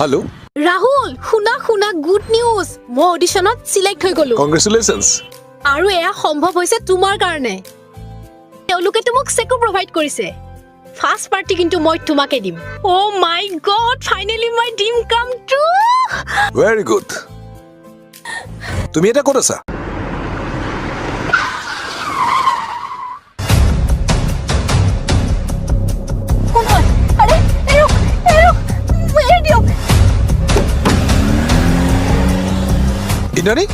hello Rahul শুনা শুনা good news মই অডিশনত সিলেক্ট হৈ গলো কংগ্ৰেচুলেশনস আৰু এয়া সম্ভৱ হৈছে তোমাৰ কাৰণে তেওঁলোকে তোমাক চেকো প্ৰভাইড কৰিছে ফাৰ্ষ্ট পাৰ্টি কিন্তু মই তোমাকে দিম oh my god finally my dream come true very good তুমি এটা ক'ত আছা আৰে এৰক মেৰে দিও ইন্দ্ৰাণী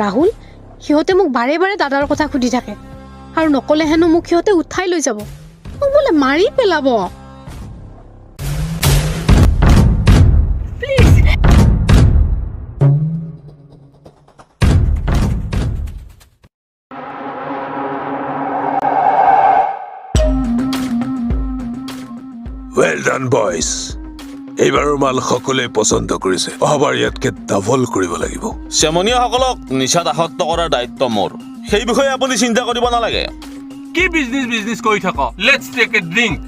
ৰাহুল সিহঁতে মোক বাৰে বাৰে দাদাৰ কথা সুধি থাকে আৰু নকলে হেনো মোক সিহঁতে উঠাই লৈ যাব মোক বোলে মাৰি পেলাব প্লিজ ওয়েল ডান বয়স এইবাৰৰ মাল সকলোৱে পছন্দ কৰিছে অহাবাৰ ইয়াতকে ডাবল কৰিব লাগিব চেমনীয়াসকলক নিচাত আসক্ত কৰাৰ দায়িত্ব মোৰ সেই বিষয়ে আপুনি চিন্তা কৰিব নালাগে কি বিজনেস কৰি থাক লেটস টেক এ ড্ৰিংক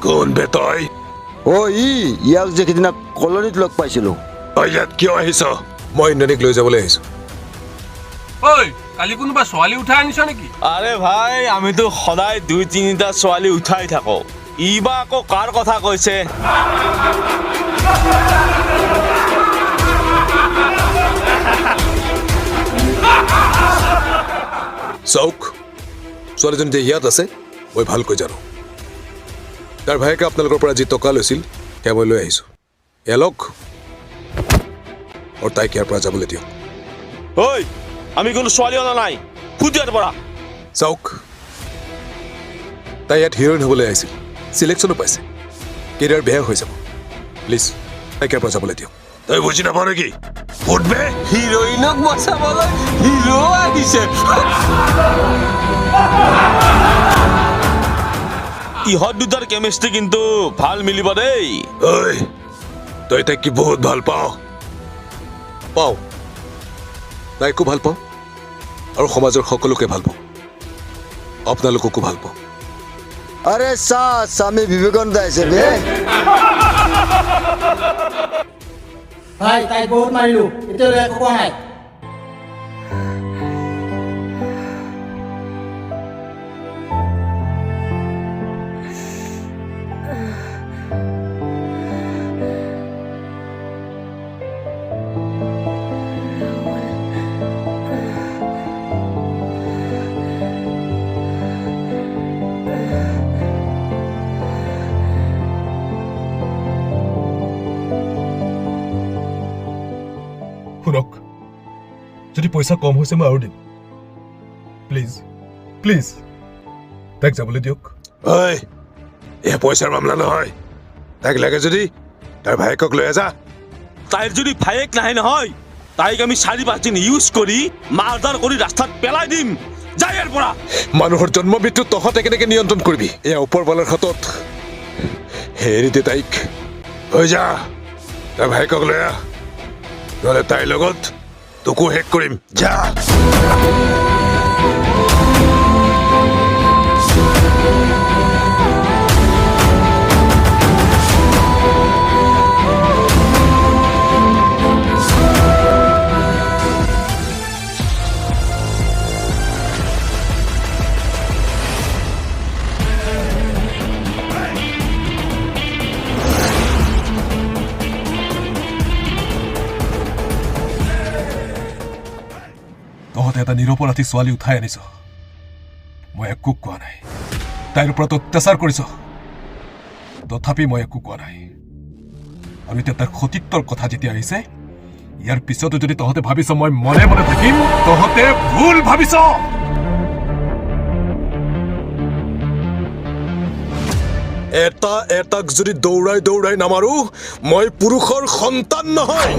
কোন বে তই অ ইয়াক যে সিদিনা কলনীত লগ পাইছিলো তই ইয়াত কিয় আহিছ মই ইন্দ্ৰাণীক লৈ যাবলৈ আহিছো ঐ কালি কোনোবা ছোৱালী উঠাই আনিছ নেকি আৰে ভাই আমিতো সদায় দুই তিনিটা ছোৱালী উঠাই থাকো ইবা আকৌ কাৰ কথা কৈছে চৌক ছোৱালীজনী যে ইয়াত আছে মই ভালকৈ জানো তাৰ ভায়েকে আপোনালোকৰ পৰা যি টকা লৈছিল সেয়া মই লৈ আহিছো এলক আৰু তাইক ইয়াৰ পৰা যাবলৈ দিয়ক ঐ আমি কোনো ছোৱালী অনা নাই খুদিয়াৰ পৰা চাওক তাই ইয়াত হিৰইন হ'বলৈ আহিছিল চিলেকশ্যনো পাইছে কেৰিয়াৰ বেয়া হৈ যাব প্লিজ তাইক ইয়াৰ পৰা যাবলৈ দিয়ক তই বুজি নাপাৱ নেকি ফুটবে হিৰইনক বচাবলৈ হিৰো আহিছে ইহঁত দুটাৰ কেমিষ্ট্ৰি কিন্তু ভাল মিলিব দেই ঐ তই তাইক কি বহুত ভাল পাৱ পাওঁ তাইকো ভাল পাওঁ আৰু সমাজৰ সকলোকে ভাল পাওঁ আপোনালোককো ভাল পাওঁ আৰে স্বামী বিবেকানন্দ আছে বে ভাই তাই বহুত মাৰিলো এতিয়ালৈ একো কোৱা নাই শুনক যদি পইচা কম হৈছে মই আৰু দিম প্লিজ প্লিজ তাইক যাবলৈ দিয়ক ঐ এয়া পইচাৰ মামলা নহয় তাইক লাগে যদি তাৰ ভায়েকক লৈ আছা তাইৰ যদি ভায়েক নাহে নহয় তাইক আমি 4-5 দিন ইউজ কৰি মাৰদাৰ কৰি ৰাস্তাত পেলাই দিম যাই ইয়াৰ পৰা মানুহৰ জন্ম মৃত্যু তহঁতে কেনেকে নিয়ন্ত্ৰণ কৰিবি এয়া ওপৰৱালাৰ হাতত হেৰি দে তাইক হৈ যা তাৰ ভায়েকক লৈ আহ নহ'লে তাইৰ লগত তোকো শেষ কৰিম যা তহঁতে এটা নিৰপৰাধী ছোৱালী উঠাই আনিছ মই একো কোৱা নাই তাইৰ ওপৰত অত্যাচাৰ কৰিছ তথাপি মই একো কোৱা নাই আৰু এতিয়া তাৰ সতীত্বৰ কথা যেতিয়া আহিছে ইয়াৰ পিছতো যদি তহঁতে ভাবিছ মই মনে মনে থাকিম তহঁতে ভুল ভাবিছ এটা এটাক যদি দৌৰাই দৌৰাই নামাৰো মই পুৰুষৰ সন্তান নহয়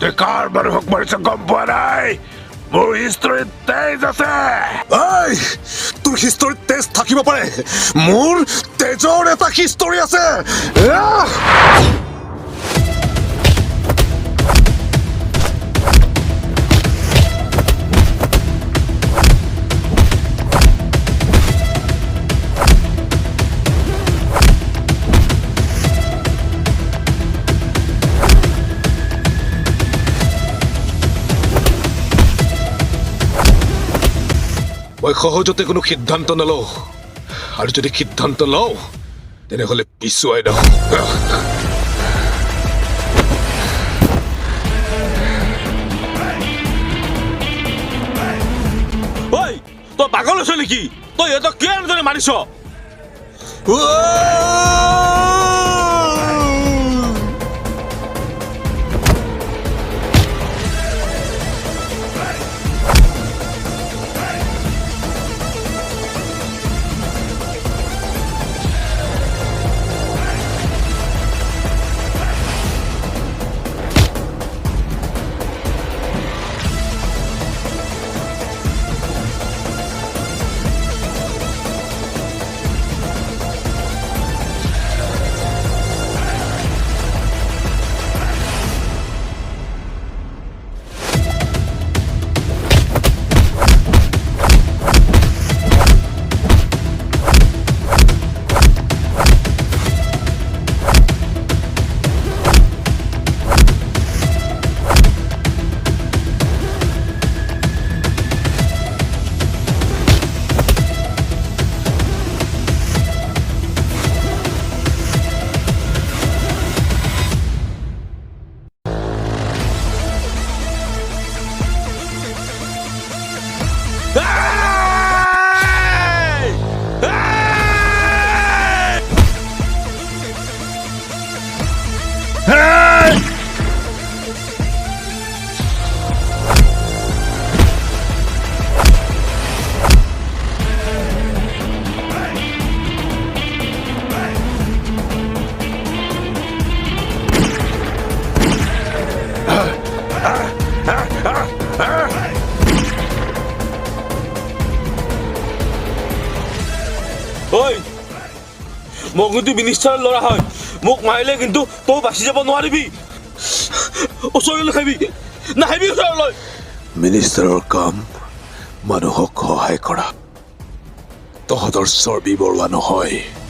তই কাৰ মানুহক মাৰিছ গম পোৱা নাই মোৰ হিষ্টৰীত তেজ আছে তোৰ হিষ্টৰীত তেজ থাকিব পাৰে মোৰ তেজৰ এটা হিষ্টৰী আছে মই সহজতে কোনো সিদ্ধান্ত নলওঁ আৰু যদি সিদ্ধান্ত লওঁ তেনেহ'লে পিছুৱাই নহওঁ ঐ তই পাগল হৈছ নেকি তই ইহঁতক কিয় এনেদৰে মাৰিছ ঐ মই কিন্তু মিনিষ্টাৰৰ ল'ৰা হয় মোক মাৰিলে কিন্তু তই বাচি যাব নোৱাৰিবি ওচৰলৈ নাহিবি নাহিবি ওচৰলৈ মিনিষ্টাৰৰ কাম মানুহক সহায় কৰা তহঁতৰ চৰ্বি বৰোৱা নহয়